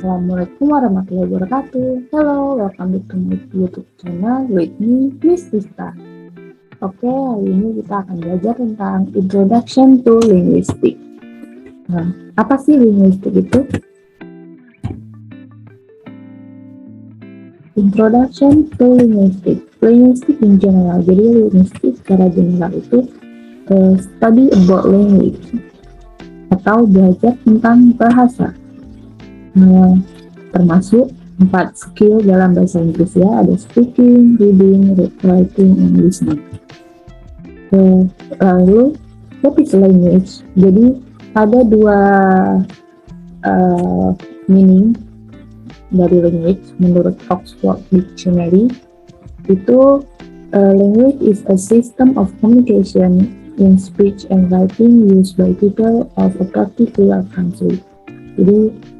Assalamualaikum warahmatullahi wabarakatuh. Hello, welcome to my YouTube channel with me, Miss Vista. Oke, hari ini kita akan belajar tentang Introduction to Linguistics. Nah, apa sih linguistik itu? Introduction to Linguistics. Linguistik in general. Jadi linguistik secara general itu study about language atau belajar tentang bahasa. Termasuk 4 skill dalam bahasa Inggris ya, ada speaking, reading, writing, and listening. Lalu what is language? Jadi ada dua meaning dari language menurut Oxford Dictionary. Itu language is a system of communication in speech and writing used by people of a particular country. Jadi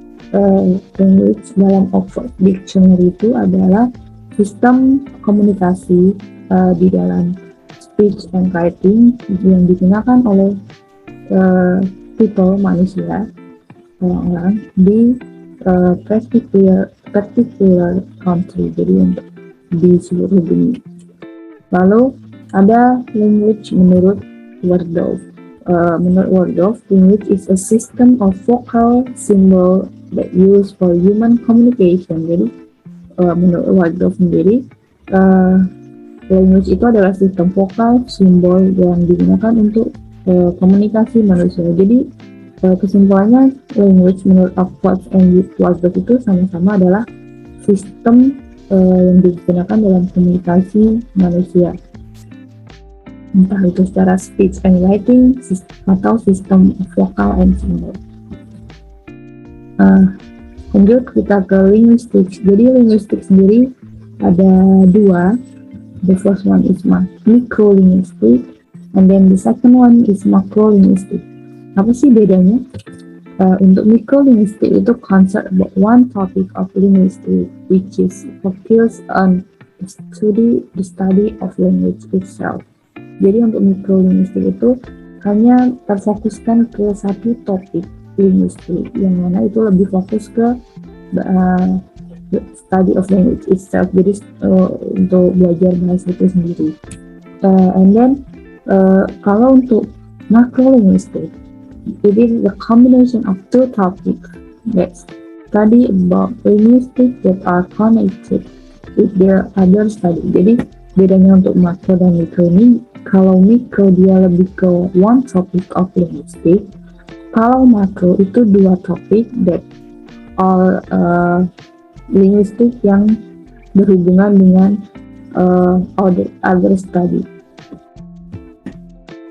language dalam Oxford Dictionary itu adalah sistem komunikasi di dalam speech and writing yang digunakan oleh people, manusia, orang-orang di particular country, jadi untuk di seluruh dunia. Lalu ada language menurut Waldorf. Menurut Waldorf, language is a system of vocal symbol that used for human communication. Jadi menurut Waldorf sendiri, language itu adalah sistem vokal simbol yang digunakan untuk komunikasi manusia. Jadi kesimpulannya, language menurut Oxford and Waldorf itu sama-sama adalah sistem yang digunakan dalam komunikasi manusia, entah itu secara speech and writing atau sistem vokal and symbol. Lanjut kita ke linguistics. Jadi linguistics sendiri ada dua. The first one is microlinguistic, and then the second one is macrolinguistic. Apa sih bedanya? Untuk microlinguistic itu concept about one topic of linguistics, which is focused on the study of language itself. Jadi untuk microlinguistic itu hanya terfokuskan ke satu topik linguistik, yang mana itu lebih fokus ke study of language itself, jadi untuk belajar bahasa itu sendiri. And then kalau untuk macrolinguistic, it is the combination of two topics that study about linguistics that are connected with their other study. Jadi bedanya untuk macro dan micro ini, kalau micro dia lebih ke one topic of linguistics, kalau makro itu dua topik that all linguistik yang berhubungan dengan other study.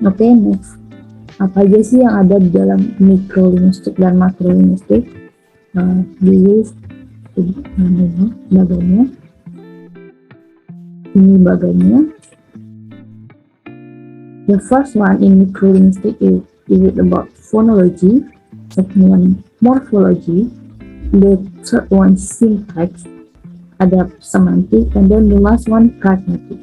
Oke, next. Apa aja sih yang ada di dalam mikrolinguistik dan makrolinguistik? This is baganya. Ini baganya. The first one in microlinguistic is about phonology, second one morphology, the third one syntax, ada semantic, and then the last one pragmatic.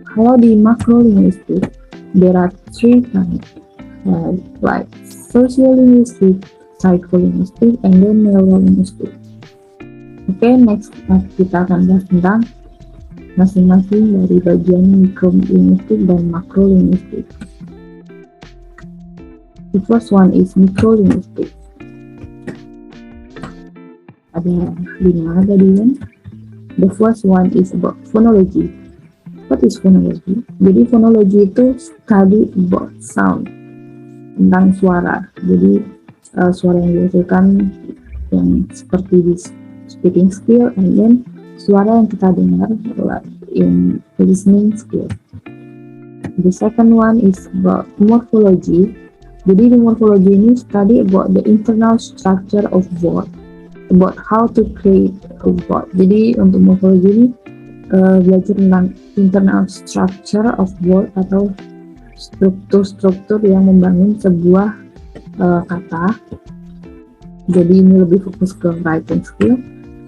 Kalau di macrolinguistic, there are three kinds, like sociolinguistic, psycholinguistic, and then neurolinguistic. Okay, next kita akan bahas tentang masing-masing dari bagian mikrolinguistik dan makrolinguistik. The first one is microlinguistic. Ada 5 tadi kan. The first one is about phonology. What is phonology? Jadi phonology itu study about sound, tentang suara. Jadi suara yang dihasilkan yang seperti di speaking skill, and then suara yang kita dengar in listening skill. The second one is about morphology. Jadi di morphology ini study about the internal structure of word, about how to create a word. Jadi untuk morphology ini belajar tentang internal structure of word atau struktur-struktur yang membangun sebuah kata. Jadi ini lebih fokus ke writing skill.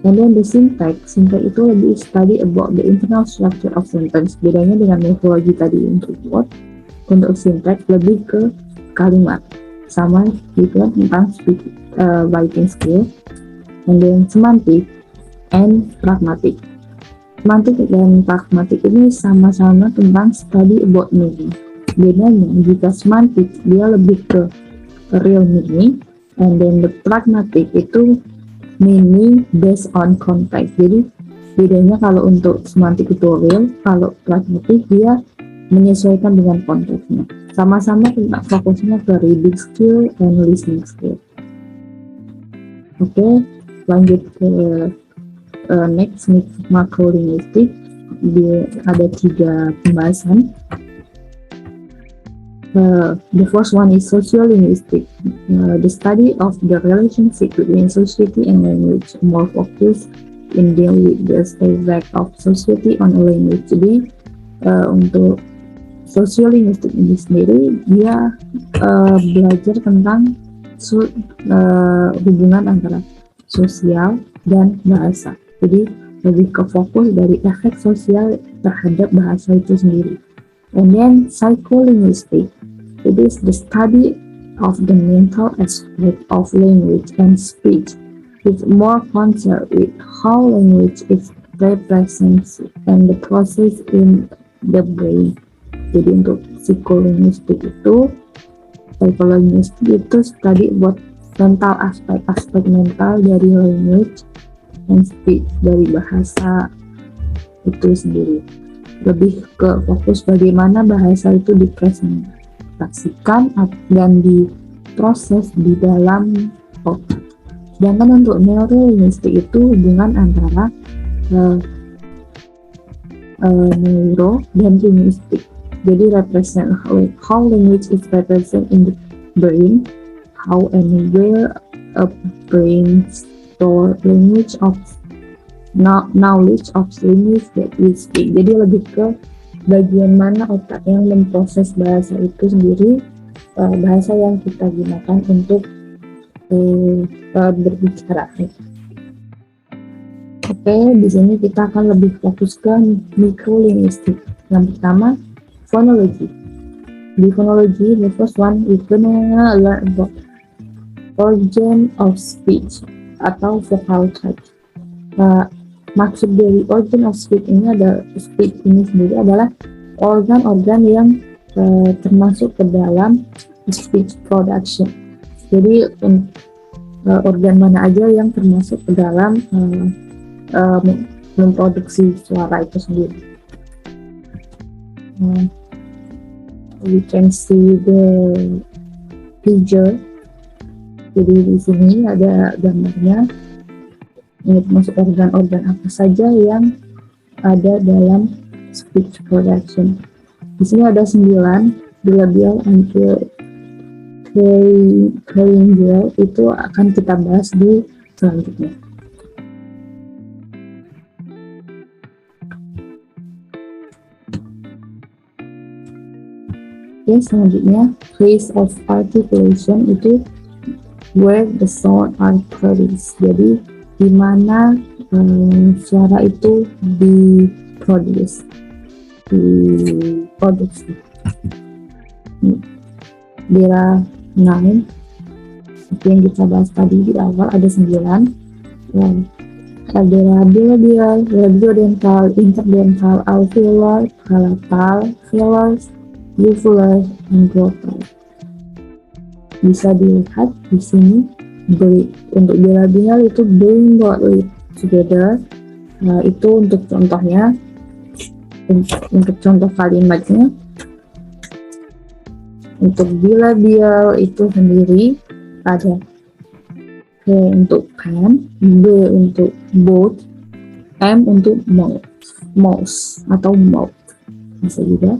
And then the syntax itu lebih study about the internal structure of sentence. Bedanya dengan morphology tadi untuk word, untuk syntax lebih ke kalimat, sama juga tentang writing skill. And then semantic and pragmatic. Semantik dan pragmatik ini sama-sama tentang study about meaning. Bedanya, jika semantik dia lebih ke real meaning, and then the pragmatic itu meaning based on context. Jadi bedanya kalau untuk semantik itu real, kalau pragmatik dia menyesuaikan dengan konteksnya. Sama-sama tentang fokusnya ke reading skill and listening skill. Oke, lanjut ke next macrolinguistic. Ada 3 pembahasan. The first one is sociolinguistic, the study of the relationship between society and language, more focused in dealing with the effect of society on a language. Jadi untuk sociolinguistic ini sendiri dia belajar tentang hubungan antara sosial dan bahasa. Jadi lebih ke fokus dari efek sosial terhadap bahasa itu sendiri. And then psycholinguistic, it is the study of the mental aspect of language and speech. It's more concerned with how language is represented and the process in the brain. Jadi untuk psycholinguistic itu study about mental aspek mental dari language and speech, dari bahasa itu sendiri. Lebih ke fokus bagaimana bahasa itu dipresentasikan dan diproses di dalam otak. Sedangkan untuk neurolinguistik itu hubungan antara neuro dan linguistik. Jadi represent how language is represented in the brain, how and where a brain store language of knowledge of language that we speak. Jadi lebih ke bagian mana otak yang memproses bahasa itu sendiri, bahasa yang kita gunakan untuk berbicara. Oke, di sini kita akan lebih fokus ke microlinguistic. Yang pertama, phonology. Di phonology, the first one is gonna learn about organ of speech atau vocal types. Maksud dari organ of speech ini sendiri adalah organ-organ yang termasuk ke dalam speech production. Jadi organ mana aja yang termasuk ke dalam memproduksi suara itu sendiri. We can see the picture. Jadi di sini ada gambarnya. Ini termasuk organ-organ apa saja yang ada dalam speech production. Di sini ada 9, bilabial until pharyngeal itu akan kita bahas di selanjutnya. Oke, selanjutnya place of articulation itu where the sound are produced. Jadi di mana suara itu diproduksi. There are 9. Seperti yang kita bahas tadi di awal ada 9. Ada bilabial, labiodental, interdental, alveolar, palatal, velars, uvular, dan glottal. Bisa dilihat di sini untuk bilabial itu bring both lips together. Itu untuk contohnya, untuk contoh kalimatnya. Untuk bilabial itu sendiri ada P untuk pen, B untuk boat, M untuk mouse atau mouth. Bisa juga.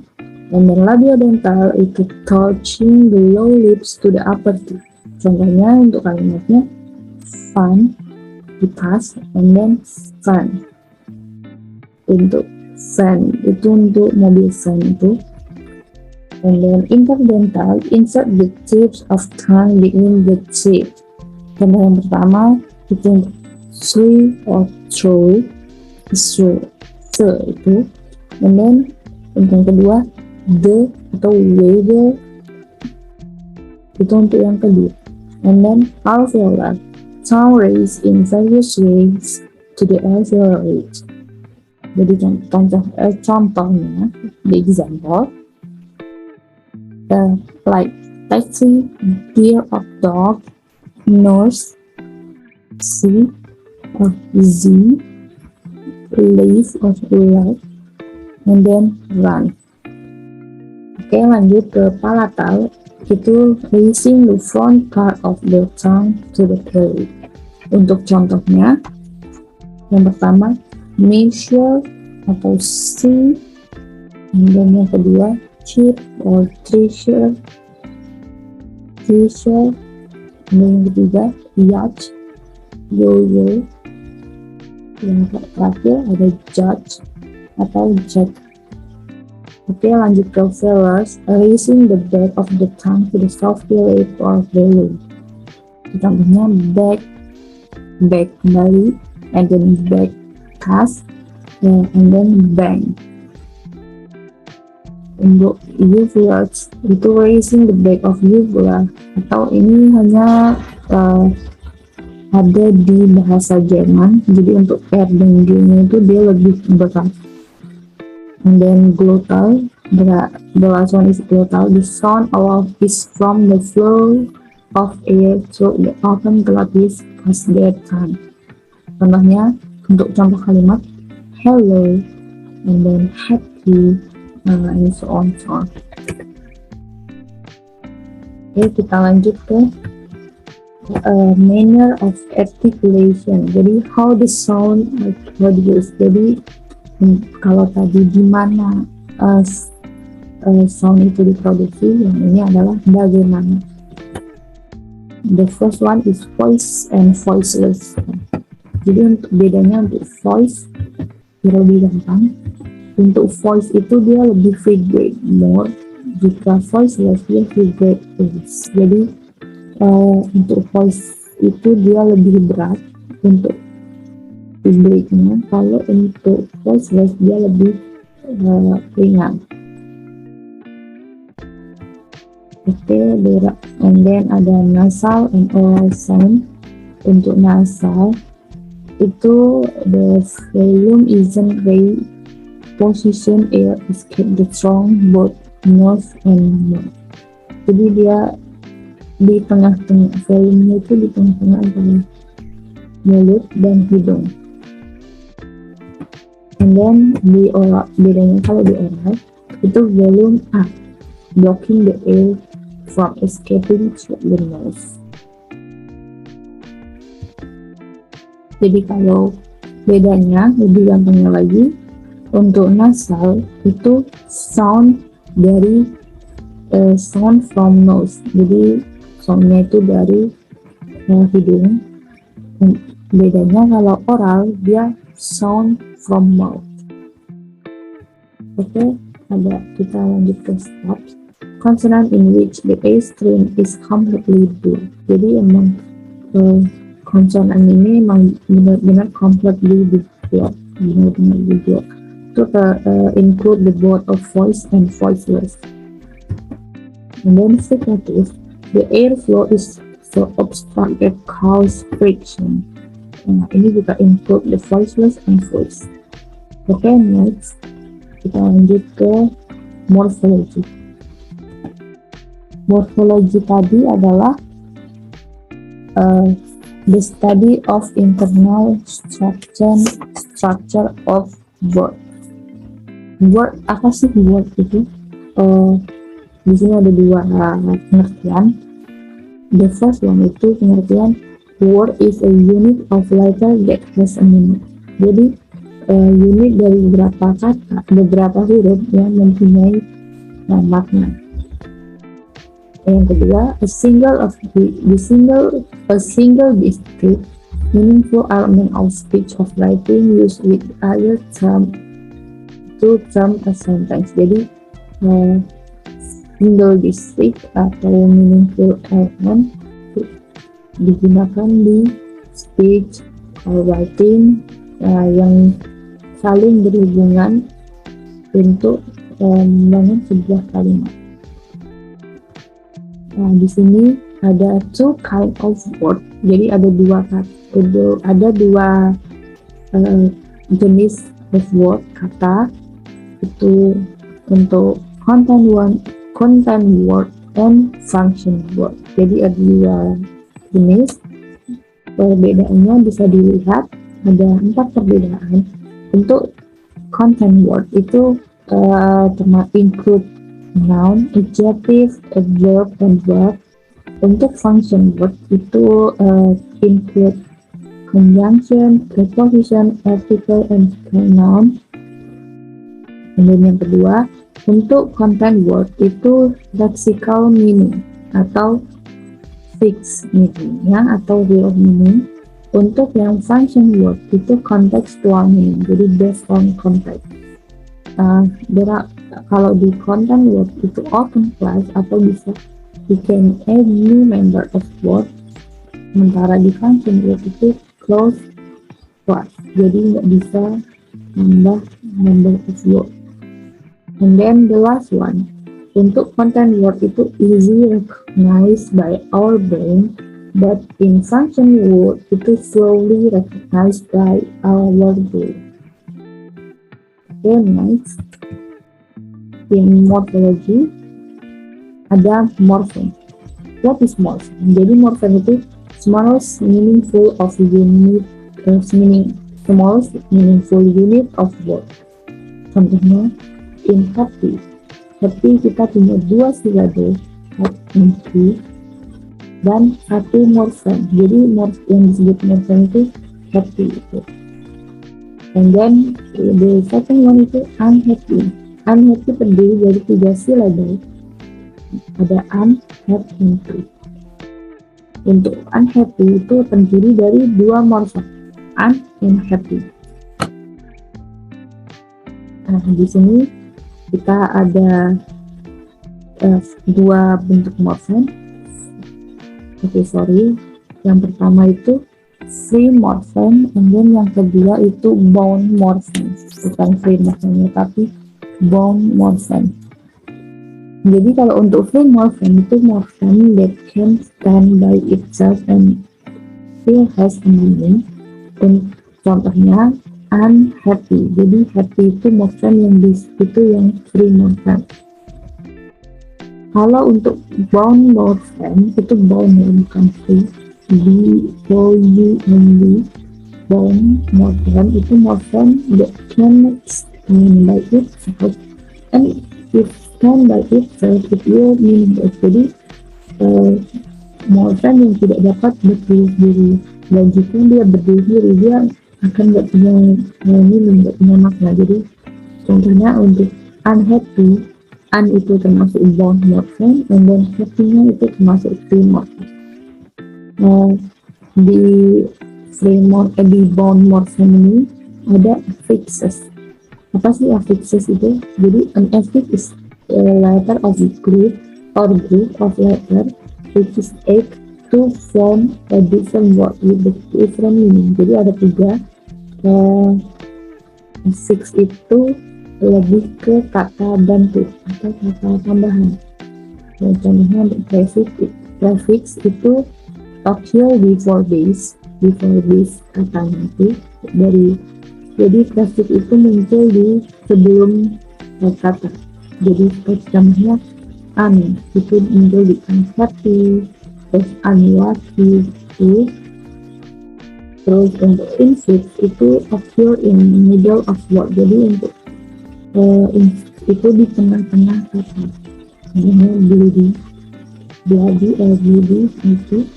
And then labiodental itu touching the lower lips to the upper teeth. Contohnya untuk kalimatnya fun, kipas, and then fun. Untuk fan itu untuk mobil fan itu. And then interdental, insert the tips of tongue between the teeth. Contoh yang pertama itu untuk three or throw, itu. And then untuk yang kedua the atau wiggle itu untuk yang kedua. And then alveolar, sound raised in various ways to the alveolar ridge. Jadi contohnya, the example, like taxi, deer of dog, nurse, C of Z, leaf of leg, and then run. Oke, lanjut ke palatal, itu raising the front part of the tongue to the throat. Untuk contohnya, yang pertama measure atau C, dan yang kedua chip or treasure, dan yang ketiga yacht, yo-yo, yang terakhir ada judge atau jack. Oke, lanjut ke fillers, raising the back of the tongue to the soft lip or velum. Contohnya back kembali, and then back cast, and then bang. Untuk uvulas itu raising the back of uvula, atau ini hanya ada di bahasa Jerman, jadi untuk R dan G-nya itu dia lebih berat. And then glottal, the last one is glottal. The sound is from the flow of air through the open glottis past their tongue. Contohnya, untuk contoh kalimat hello, and then happy, and so on. Oke, kita lanjut ke manner of articulation. Jadi how the sound produced. Jadi kalau tadi di mana sound itu diproduksi, yang ini adalah bagaimana. The first one is voice and voiceless. Jadi untuk bedanya, untuk voice lebih gampang. Untuk voice itu dia lebih vibrate more, jika voiceless dia vibrate less. Jadi untuk voice itu dia lebih berat untuk vibrate-nya, kalau untuk voiceless dia lebih ringan. Oke, and then ada nasal and oral sound. Untuk nasal itu the velum isn't very position air escape the strong both nose and mouth. Jadi dia di tengah-tengah, velumnya itu di tengah-tengah antara mulut dan hidung. And then di oral, bedanya kalau di oral itu velum up, blocking the air from escaping through the nose. Jadi kalau bedanya lebih gampangnya lagi, untuk nasal itu sound dari sound from nose. Jadi soundnya itu dari hidung. Bedanya kalau oral dia sound from mouth. Oke, kita lanjut ke stops. Consonant in which the A string is completely blue. Jadi emang konsonan ini emang benar-benar completely diblok, benar-benar diblok. Itu include the both of voice and voiceless. And then fricative, the airflow is so obstructed cause friction. Nah, ini juga include the voiceless and voice. Oke, next kita lanjut ke morphology. Morphology tadi adalah the study of internal structure of word. Word, apa sih word itu? Di sini ada dua pengertian. The first one itu pengertian word is a unit of letter that has a meaning. Jadi unit dari beberapa kata, beberapa huruf yang mempunyai makna. Yang kedua, a single distinct meaningful element of speech of writing used with other term to term a sentence. Jadi single distinct atau meaningful element digunakan di speech or writing yang saling berhubungan untuk membangun sebuah kalimat. Nah, di sini ada two kind of word. Jadi ada dua jenis of word kata itu untuk content word and function word. Jadi ada dua jenis. Perbedaannya bisa dilihat ada 4 perbedaan. Untuk content word itu include noun, adjective, adverb, and verb. Untuk function word itu include conjunction, preposition, article, and pronoun. Kemudian yang kedua, untuk content word itu lexical meaning atau fixed meaning atau real meaning. Untuk yang function word itu contextual meaning, jadi based on context. Kalau di content word itu open class atau bisa you can add new member of word, sementara di function word itu close class, jadi nggak bisa nambah member of word. And then the last one, untuk content word itu easy recognized by our brain, but in function word itu slowly recognized by our brain. Okay, next. In morphology ada morpheme. What is morpheme? Jadi morpheme itu smallest meaningful unit of word. Contohnya in happy. Happy kita punya 2 silabi, happy, dan 1 morpheme. Jadi yang disebut morpheme itu happy itu. And then the second one itu unhappy. Unhappy terdiri dari 3 silabi. Ada unhappy. Untuk unhappy itu terdiri dari 2 morfem, un and happy. Nah, di sini kita ada 2 bentuk morfem. Yang pertama itu free morpheme, kemudian yang kedua itu bound morpheme. Bukan free morpheme tapi bound morpheme. Jadi kalau untuk free morpheme itu morpheme that can stand by itself and still has a meaning. Contohnya unhappy. Jadi happy itu morpheme yang free morpheme. Kalau untuk bound morpheme itu bound bukan free. B-O-U-N-D. Bound morpheme itu morpheme that can stand by itself and if stand by itself it will meaningless. Jadi morpheme yang tidak dapat berdiri sendiri, dan jika dia berdiri sendiri dia akan nggak punya meaning, nggak punya makna. Jadi contohnya untuk unhappy, un itu termasuk bound morpheme, and then happy-nya itu termasuk free morpheme. Di bound morpheme ini ada affixes. Apa sih affixes itu? Jadi an affix is a letter of group or group of letter which is add to form a different word with the different meaning. Jadi ada 3. Affix itu lebih ke kata bantu atau kata tambahan. Contohnya untuk prefix itu occur before base katanya itu jadi prefix itu muncul di sebelum kata. Jadi contohnya un itu muncul di unhappy, terus unlucky itu. Terus untuk infix itu occur in the middle of word. Jadi untuk itu di tengah-tengah kata. Contohnya bloody itu.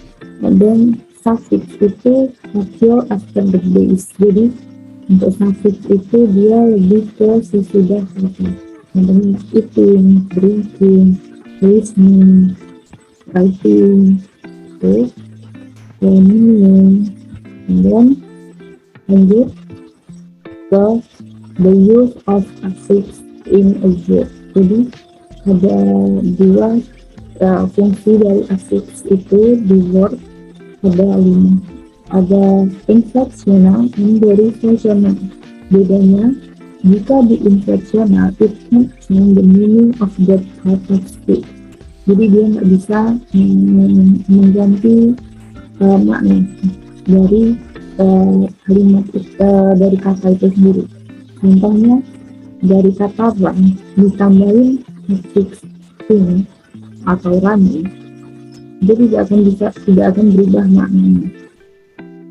And then suffix itu occur after the base. Jadi untuk suffix itu dia lebih ke sesudah kata. Contohnya eating, drinking, listening, writing, terus meaning. And then lanjut ke the use of affix in a verb. Jadi ada 2 fungsi dari affix itu di word. Ada infleksional dan derivational. Bedanya, jika di infleksional it can change the meaning of that part of speech. Jadi dia nggak bisa mengganti makna dari kalimat dari kata itu sendiri. Contohnya dari kata run ditambahin suffix ing atau running, dia tidak akan berubah maknanya.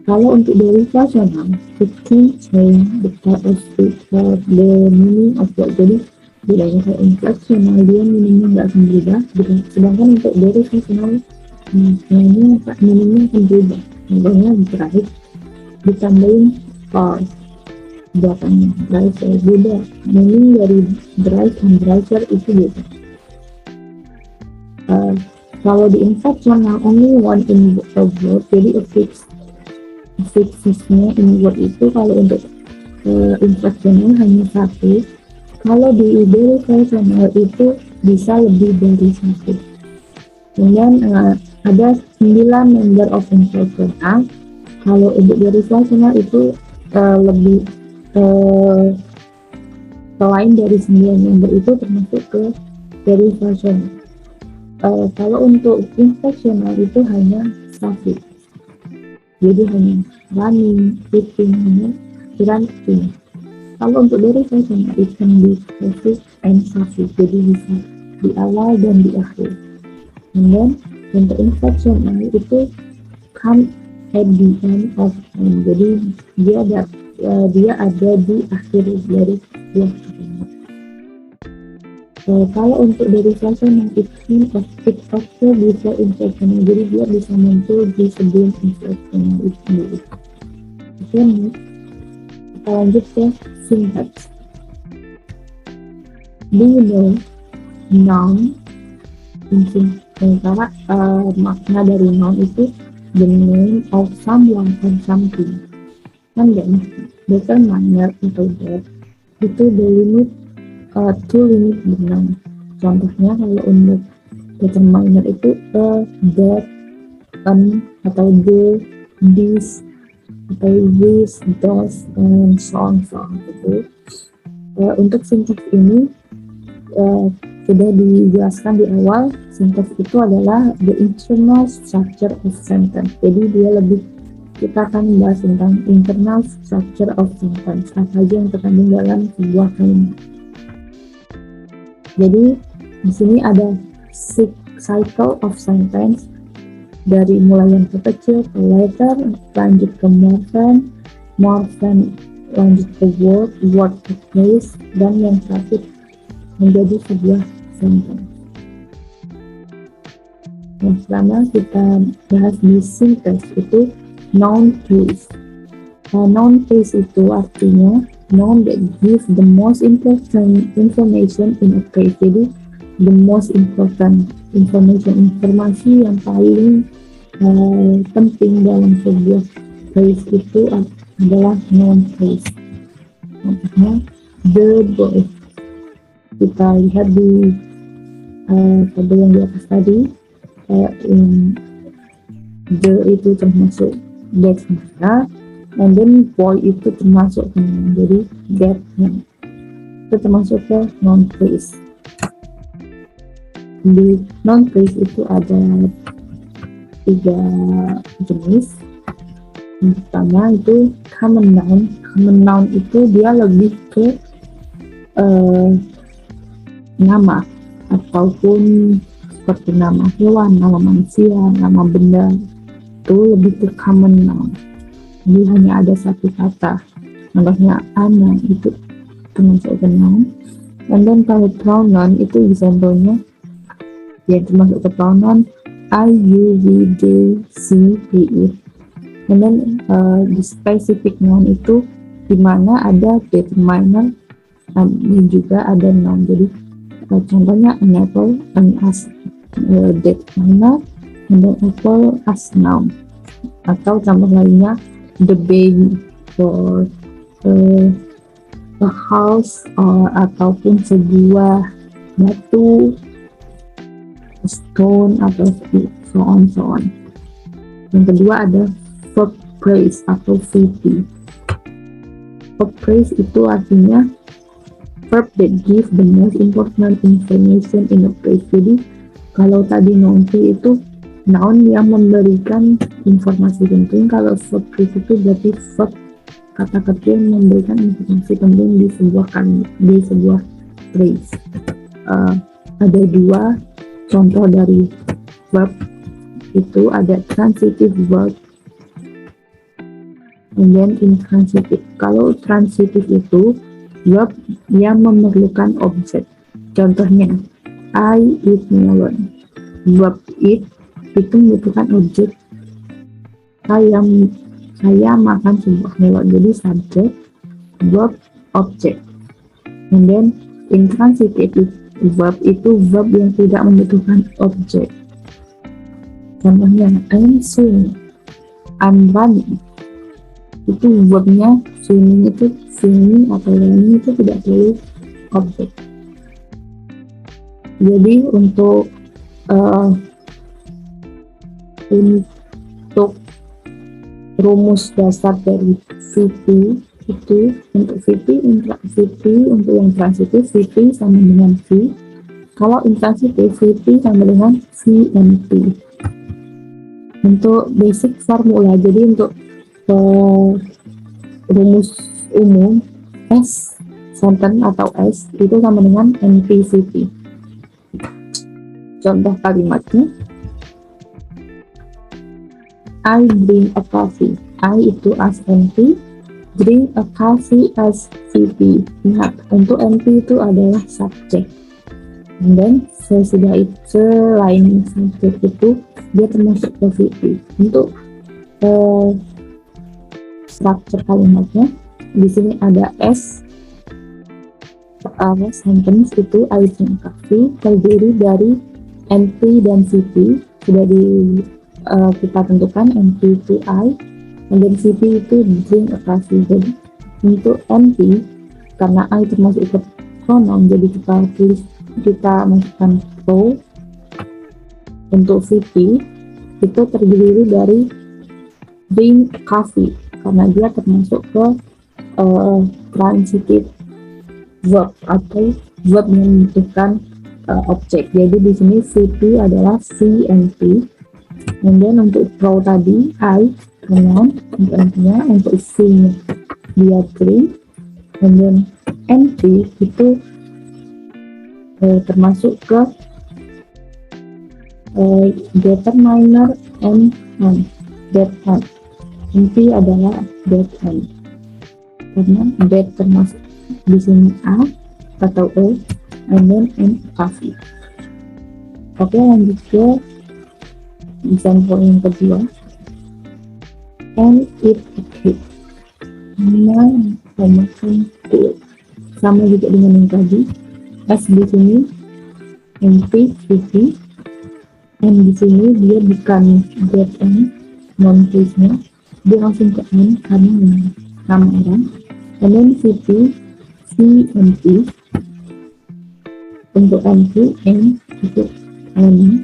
Kalau untuk derivational, it can change the characteristic of the meaning of word. Jadi bedanya kayak inflectional, dia meaningnya nggak akan berubah. Sedangkan untuk derivational, meaningnya akan berubah. Contohnya drive ditambahin cars belakangnya, driver beda. Meaning dari drive dan driver itu beda. Kalau di inflectional, only one in a word, jadi fixisnya in word itu kalau untuk inflectional hanya satu. Kalau di derivational itu bisa lebih dari satu. Kemudian ada 9 member of inflectional. Kalau untuk derivational itu lebih selain dari 9 member itu termasuk ke derivational. Kalau untuk inflectional itu hanya suffix. Jadi hanya running, eating, hanya ranting. Kalau untuk derivational it can be prefix and suffix, jadi bisa di awal dan di akhir. Kemudian untuk inflectional itu come at the end of time, jadi dia ada di akhir dari sebuah kalimat. Kalau untuk derivational it also bisa inflectional, jadi dia bisa muncul di sebelum inflectional itu sendiri. Oke, kita lanjut ke syntax. Do you know noun? Sementara makna dari noun itu the name of someone or something. And then determiner atau that itu the limit to limit the noun. Contohnya kalau untuk determiner itu that, atau the, this, atau this, those, and so on gitu. Untuk syntax ini sudah dijelaskan di awal. Syntax itu adalah the internal structure of sentence. Jadi dia kita akan membahas tentang internal structure of sentence, apa aja yang terkandung dalam sebuah kalimat. Jadi di sini ada cycle of sentence, dari mulai yang terkecil ke letter, lanjut ke morphem lanjut ke word ke phrase, dan yang terakhir menjadi sebuah sentence. Yang pertama kita bahas di syntax itu noun phrase. Noun phrase itu artinya noun that give the most important information in a phrase. Jadi the most important informasi yang paling penting dalam sebuah phrase itu adalah noun phrase. Contohnya the boy. Kita lihat di tabel yang di atas tadi, the itu termasuk that mereka, and then boy itu termasuk jadi that itu termasuk ke noun phrase. Di noun phrase itu ada 3 jenis. Yang pertama itu common noun. Common noun itu dia lebih ke nama, ataupun seperti nama hewan, nama manusia, nama benda, itu lebih ke common noun. Jadi hanya ada satu kata. Contohnya Ana itu termasuk ke noun. And then kalau pronoun itu example-nya yang termasuk ke pronoun I, you, we, they, she, he, it. And then the specific noun itu dimana ada determiner dan juga ada noun. Jadi contohnya an apple, an as determiner, and then apple as noun. Atau contoh lainnya the baby for a house, ataupun sebuah batu, stone, atau so on. Yang kedua ada verb phrase atau VP. Verb phrase itu artinya verb that give the most important information in a phrase. Jadi Kalau tadi noun free itu noun yang memberikan informasi penting, kalau verb free itu berarti verb kata kerja yang memberikan informasi penting di sebuah kalimat, di sebuah phrase. Ada dua contoh dari verb itu, ada transitive verb and then intransitive. Kalau transitive itu verb yang memerlukan objek. Contohnya, I eat melon. Verb eat itu membutuhkan objek. Saya makan sebuah melon. Jadi subjek, verb, objek. And then intransitive verb itu verb yang tidak membutuhkan objek. Contohnya, I'm swimming, I'm running. Itu verbnya swimming itu swimming atau running itu tidak perlu objek. Jadi untuk rumus dasar dari VP itu, untuk VP untuk yang transitif VP sama dengan V. Kalau intransitif VP sama dengan VNP. Untuk basic formula, jadi untuk rumus umum S sentence atau S itu sama dengan NP-VP. Contoh kalimatnya, I bring a coffee. I itu as NP, bring a coffee as VP. Ingat, untuk NP itu adalah subjek. Dan selain subjek itu dia termasuk ke VP. Untuk struktur kalimatnya, di sini ada S. Pertama sentence itu I drink coffee terdiri dari NP dan VP. Sudah kita tentukan NP itu I, dan VP itu drink a coffee. Jadi untuk NP, karena I termasuk ikut pronoun, jadi kita masukkan pro. Untuk VP itu terdiri dari drink coffee karena dia termasuk ke transitive verb atau verb yang membutuhkan objek. Jadi di sini VP adalah VNP. And then untuk pro tadi I pronoun untuk NP-nya, untuk V-nya dia drink. And then NP itu termasuk ke determiner and that end. NP adalah that end karena that termasuk di sini A atau O, and then N coffee. Oke, lanjut ke example yang kedua. And eat a cake. Makan kue. Sama juga dengan yang tadi. S di sini NP, VP. N di sini dia bukan get N, non case-nya. Dia langsung ke N karena nama orang. And then VP, VNP. Untuk NP, N itu N.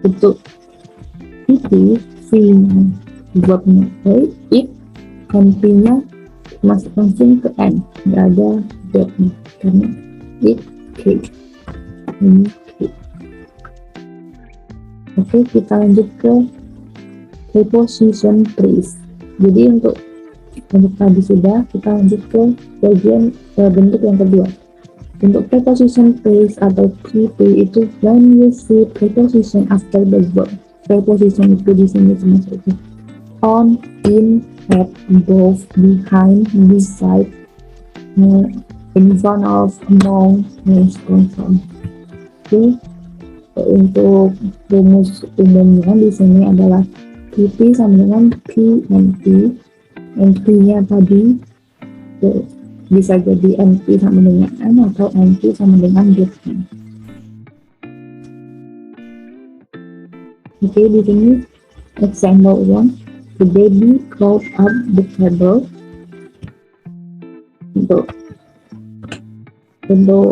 Untuk VP, V-nya verbnya A, eat, NP-nya masuk langsung ke N, nggak ada verbnya karena eat cake. Ini cake. Oke, kita lanjut ke preposition phrase. Jadi untuk tadi sudah, kita lanjut ke bagian bentuk yang kedua. Untuk preposition phrase atau PP itu when you see preposition after the verb. Preposition itu di sini termasuk on, in, at, above, behind, beside, in front of, among, next, from. Oke, untuk rumus umumnya di sini adalah PP sama dengan PNP. NP-nya tadi bisa jadi NP sama dengan N atau NP sama dengan N. Oke, di sini example 1. The baby crawled up the table. Untuk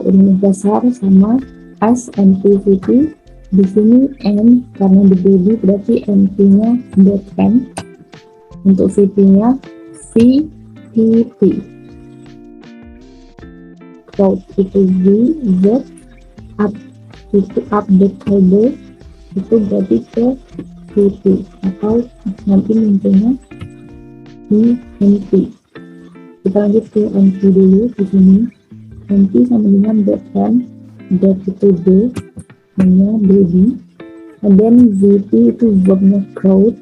rumus dasar sama S, NP, VP. Di sini N karena the baby berarti NP-nya that N. Untuk VP-nya V, P, P. Crawled itu V, Z, up itu update table itu berarti ke VP atau nanti munculnya di NP. Kita lanjut ke NP dulu di sini. NP sama dengan .n, dot itu D, namanya baby, and then VP itu verbnya crowd,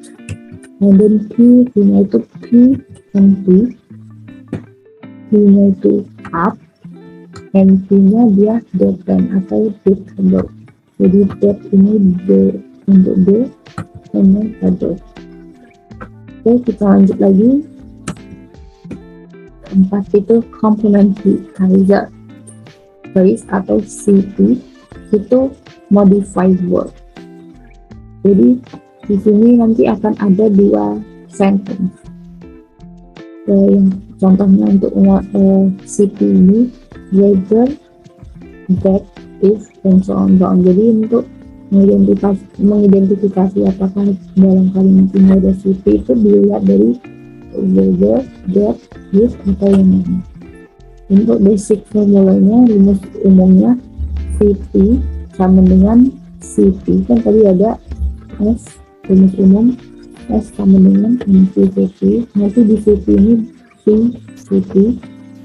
and then P-nya itu P and P, P-nya itu up, and P-nya dia .n atau date. Jadi date ini D untuk D, and then adult. Oke, kita lanjut lagi. Keempat itu complementary phrase atau CP, itu modified word. Jadi di sini nanti akan ada dua sentence. Yang contohnya untuk CP ini whether, that, if, and so on. Jadi untuk mengidentifikasi apakah dalam kalimat ini ada CP itu dilihat dari whether, that, if, atau yang lain. Untuk basic formulanya, rumus umumnya VP sama dengan CP. Kan tadi ada S, rumus umum S sama dengan NP-VP. Nanti di VP ini VP.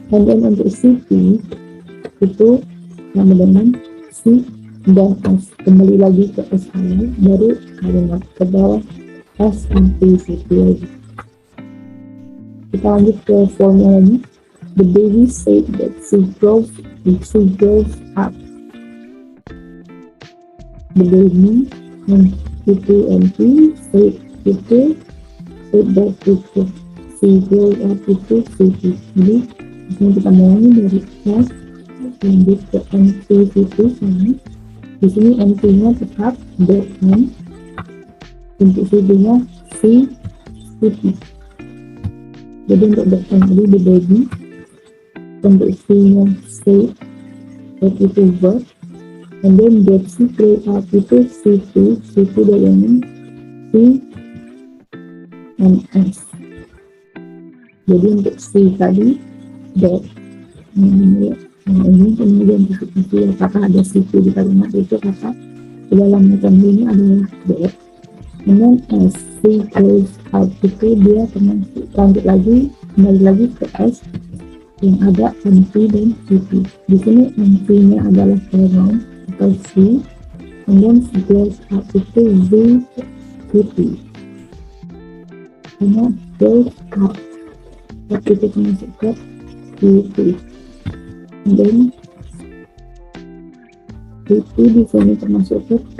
Dan untuk CP itu sama dengan C dan S. Kembali lagi ke S awal, baru kalimat ke bawah S dan VP lagi. Kita lanjut ke formulanya. The baby said that she grows up. The baby and P2 and P said that she grows up itu CP. Jadi disini kita mulai dari S lanjut ke NP-VP sama. Di sini NP-nya tetap .n, untuk VP-nya CP. Jadi untuk .n tadi the baby, untuk C-nya say, that itu verb, and then that she grow up itu CP dengan C and S. Jadi untuk C tadi that, ini kemudian identifikasi apakah ada CP di kalimat itu, kata di dalam macam ini adalah that, and then S, she grows up itu dia termasuk. Lanjut lagi, kembali lagi ke S yang ada NP dan CP. Di sini NP-nya adalah pronoun atau she, and then she grows up itu VP. Karena grows up itu termasuk ke VP. And then VP di sini termasuk ke P.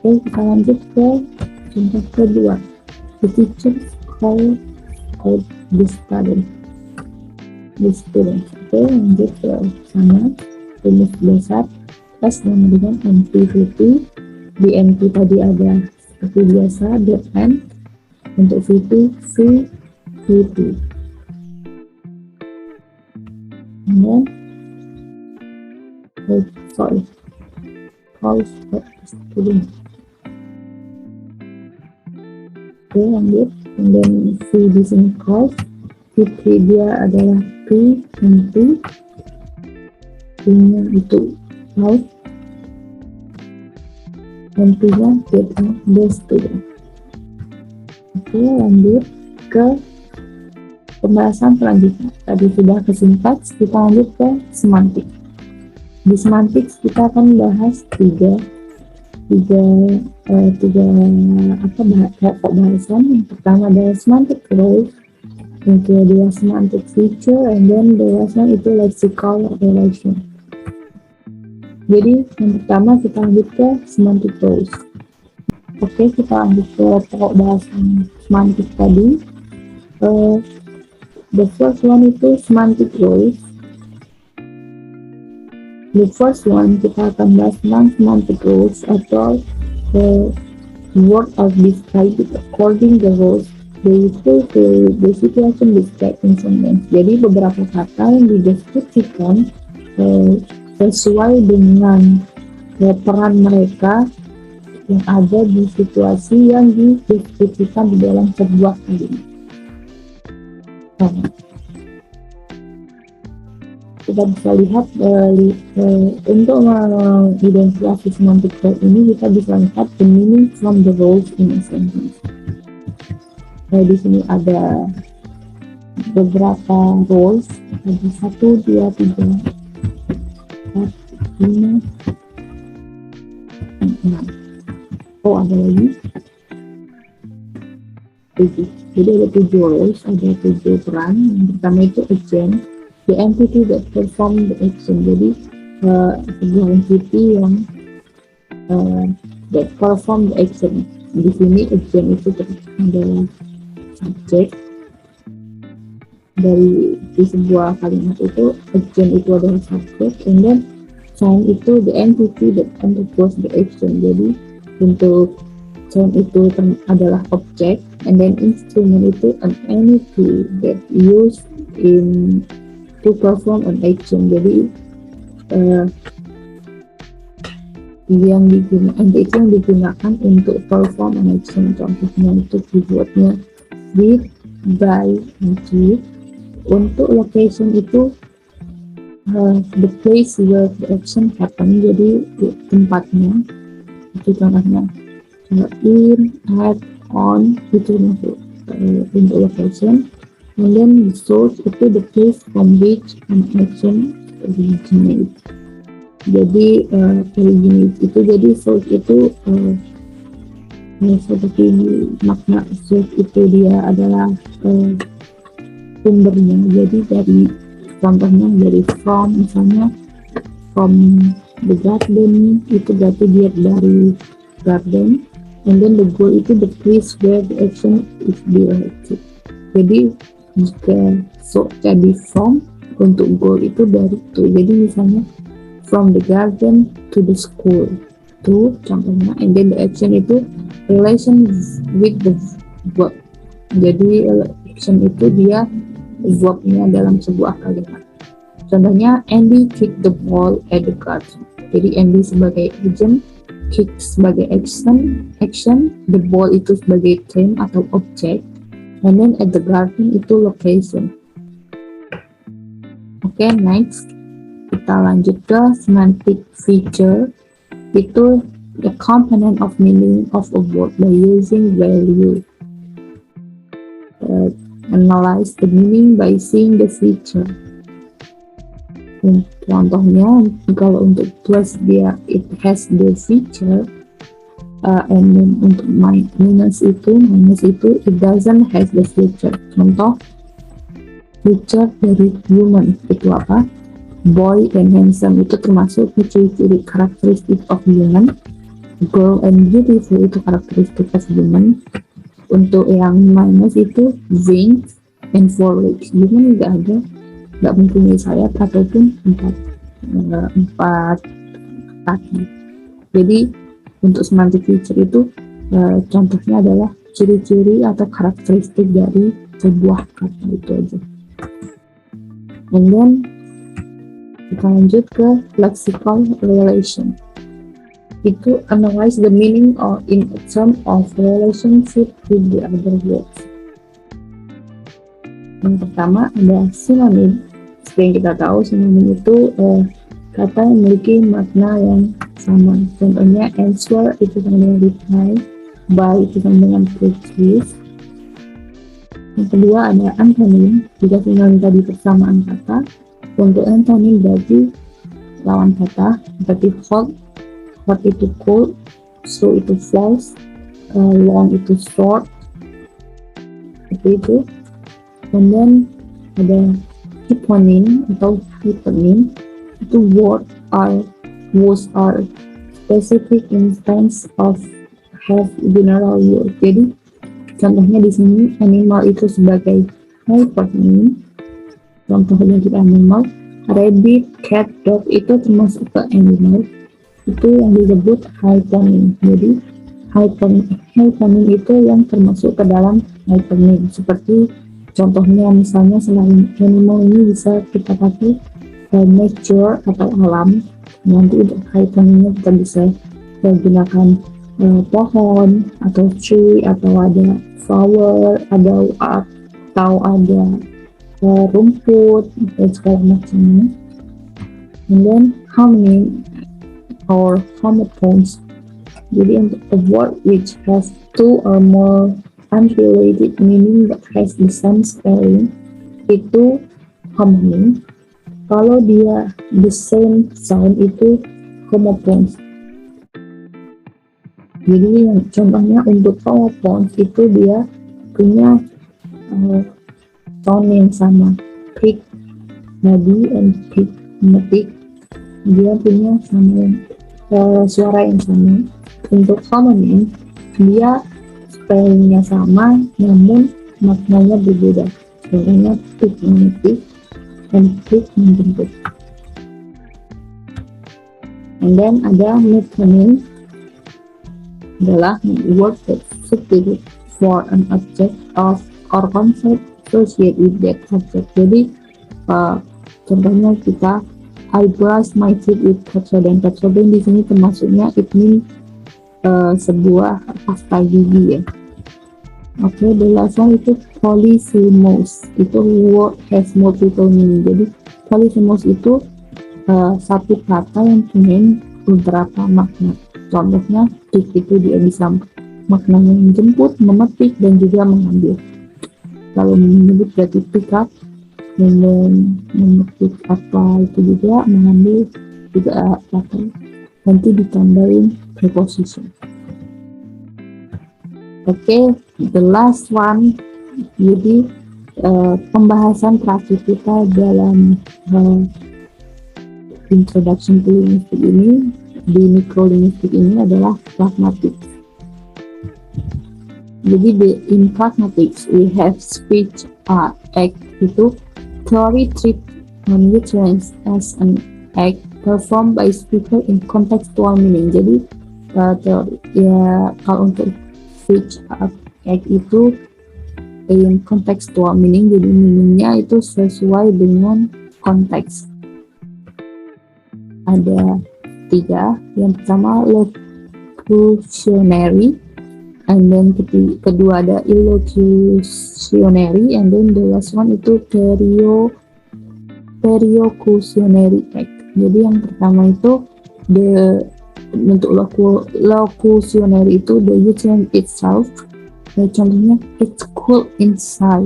Oke, kita lanjut ke contoh kedua. The teacher called out the students. Oke, lanjut ke sana. Rumus dasar S sama dengan NP-VP. Di NP tadi ada seperti biasa .n, untuk VP VP. And then calls for student. Oke, lanjut. And then V di sini calls. VP dia adalah P and P. P-nya itu out. Dan P-nya get the student. Oke, lanjut ke pembahasan selanjutnya. Tadi sudah ke sintaks, kita lanjut ke semantik. Di semantik kita akan bahas tiga bahasan. Yang pertama adalah semantic role, yang kedua semantic feature, and then the last one itu lexical relation. Jadi yang pertama kita lanjut ke semantic roles. Oke, kita lanjut ke pokok bahasan semantik tadi. The first one itu semantic roles. The first one kita akan bahas tentang semantic roles atau the word of describe according the roles they refer to the situation described in sentence. Jadi beberapa kata yang dideskripsikan sesuai dengan peran mereka yang ada di situasi yang dideskripsikan di dalam sebuah kalimat. kita bisa lihat untuk mengidentifikasi semantic verb ini kita bisa lihat the meaning from the roles in a sentence. Di sini ada beberapa roles, ada 1, 2, 3, 4, 5, 6. Oh, ada lagi 7. Jadi ada 7 roles, ada 7 peran. Yang pertama itu agent, the entity that perform the action. Jadi sebuah entity yang that perform the action. Di sini agent itu adalah subjek dari di sebuah kalimat itu. Agent itu adalah subjek, and then sign itu the entity that undergoes the action. Jadi untuk sign itu adalah objek, and then instrument itu an entity that used in to perform an action. Jadi yang digunakan untuk perform an action. Contohnya itu keywordnya with, by, and to. Untuk location itu the place where the action happen. Jadi tempatnya itu contohnya in, at, on, itu masuk untuk location. And then the source itu the place from which an action originate. Jadi originate itu jadi source itu seperti makna source itu dia adalah sumbernya. Jadi dari contohnya dari from, misalnya from the garden itu berarti dia dari garden, and then the goal itu the place where the action is directed. Jadi jika jadi from untuk goal itu dari itu, jadi misalnya from the garden to the school itu contohnya, and then the action itu relation with the verb. Jadi action itu dia verbnya dalam sebuah kalimat. Contohnya Andy kick the ball at the garden. Jadi Andy sebagai agent, kick sebagai action, the ball itu sebagai term atau objek, and then at the garden itu location. Oke, next kita lanjut ke semantic feature. Itu the component of meaning of a word by using value. Analyze the meaning by seeing the feature. Contohnya kalau untuk plus dia it has the feature, and then untuk minus itu it doesn't have the feature. Contoh feature dari human itu apa? Boy and handsome itu termasuk ciri-ciri karakteristik of human. Girl and beautiful itu karakteristik of human. Untuk yang minus itu wings and four legs. Human nggak mempunyai sayap ataupun empat kaki. Jadi untuk semantic feature itu contohnya adalah ciri-ciri atau karakteristik dari sebuah kata itu aja. And then kita lanjut ke lexical relation. Itu analyze the meaning in terms of relationship with the other words. Yang pertama ada sinonim. Seperti yang kita tahu, sinonim itu kata yang memiliki makna yang sama. Contohnya answer itu sama dengan reply, by itu sama dengan purchase. Yang kedua ada antonim. Jika sinonim tadi persamaan kata, untuk antonim berarti lawan kata. Seperti hot itu cold, slow itu fast, long itu short, seperti itu. And then ada hyponym atau hyponym, itu words are specific instance of have general word. Jadi contohnya di sini animal itu sebagai hyponym. Contohnya kita animal, rabbit, cat, dog itu termasuk ke animal. Itu yang disebut hyponym. Jadi hyponym itu yang termasuk ke dalam hyponym. Seperti contohnya misalnya selain animal ini bisa kita pakai nature atau alam. Nanti untuk hyponymnya kita bisa gunakan pohon atau tree, atau ada flower, atau ada rumput dan segala macamnya. And then homonym or homophones. Jadi untuk a word which has two or more unrelated meaning but has the same spelling itu homonym. Kalau dia the same sound itu homophones. Jadi yang contohnya untuk homophones itu dia punya sound yang sama, pick, nadi, and pick, metik. Dia punya sama suara yang sama. Untuk homonym, dia spellingnya sama, namun maknanya berbeda. Contohnya pick memetik dan pick menjemput. And then ada metonym, adalah word that substitute for an object of or concept associated with that subject. Jadi contohnya kita I brush my teeth with Pepsodent. Pepsodent di sini termasuknya it means sebuah pasta gigi ya. Oke, the last one itu polysemous. Itu word has multiple meaning. Jadi polysemous itu satu kata yang punya beberapa makna. Contohnya pick itu dia bisa maknanya menjemput, memetik, dan juga mengambil. Lalu menyebut berarti pick up, dan memetik apa itu juga, mengambil juga apa. Nanti ditambahin preposition. Oke, the last one. Jadi pembahasan terakhir kita dalam introduction to linguistic ini, di microlinguistic ini adalah pragmatics. Jadi in pragmatics we have speech act itu theory treat nutrients as an act performed by speaker in contextual meaning. Jadi teori ya, kalau untuk speech act itu in contextual meaning, jadi meaningnya itu sesuai dengan konteks. Ada 3. Yang pertama locutionary, and then kedua ada illocutionary, and then the last one itu periocutionary act. Jadi yang pertama itu untuk locutionary itu the utility itself. Contohnya it's cool inside.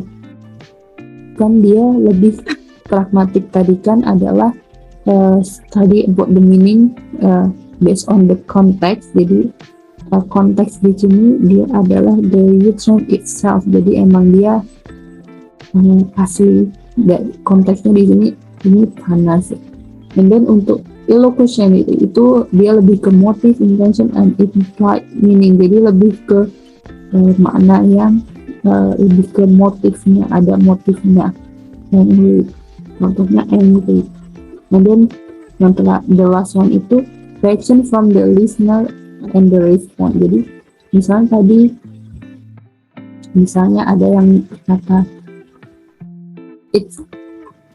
Kan dia lebih pragmatik tadi kan adalah study about the meaning based on the context. Jadi konteks di sini dia adalah the utility itself. Jadi emang dia asli konteksnya di sini ini panas. And then untuk illocution itu dia lebih ke motive, intention, and implied meaning. Jadi lebih ke makna yang lebih ke motifnya, ada motifnya. Contohnya angry. And then yang the last one itu reaction from the listener and the response. Jadi misalnya ada yang berkata it's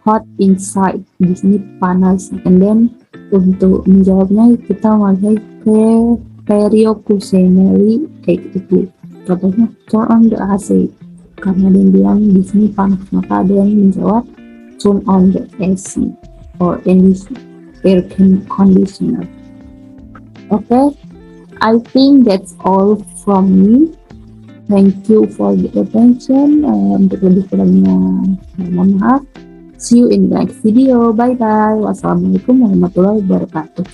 hot inside, di sini panas. And then untuk menjawabnya kita pakai periocutionary act itu. Contohnya turn on the AC, karena ada yang bilang di sini panas, maka ada yang menjawab turn on the AC or air conditioner. Okay, I think that's all from me. Thank you for the attention. Untuk lebih kurangnya mohon maaf. See you in the next video. Bye bye. Wassalamualaikum warahmatullahi wabarakatuh.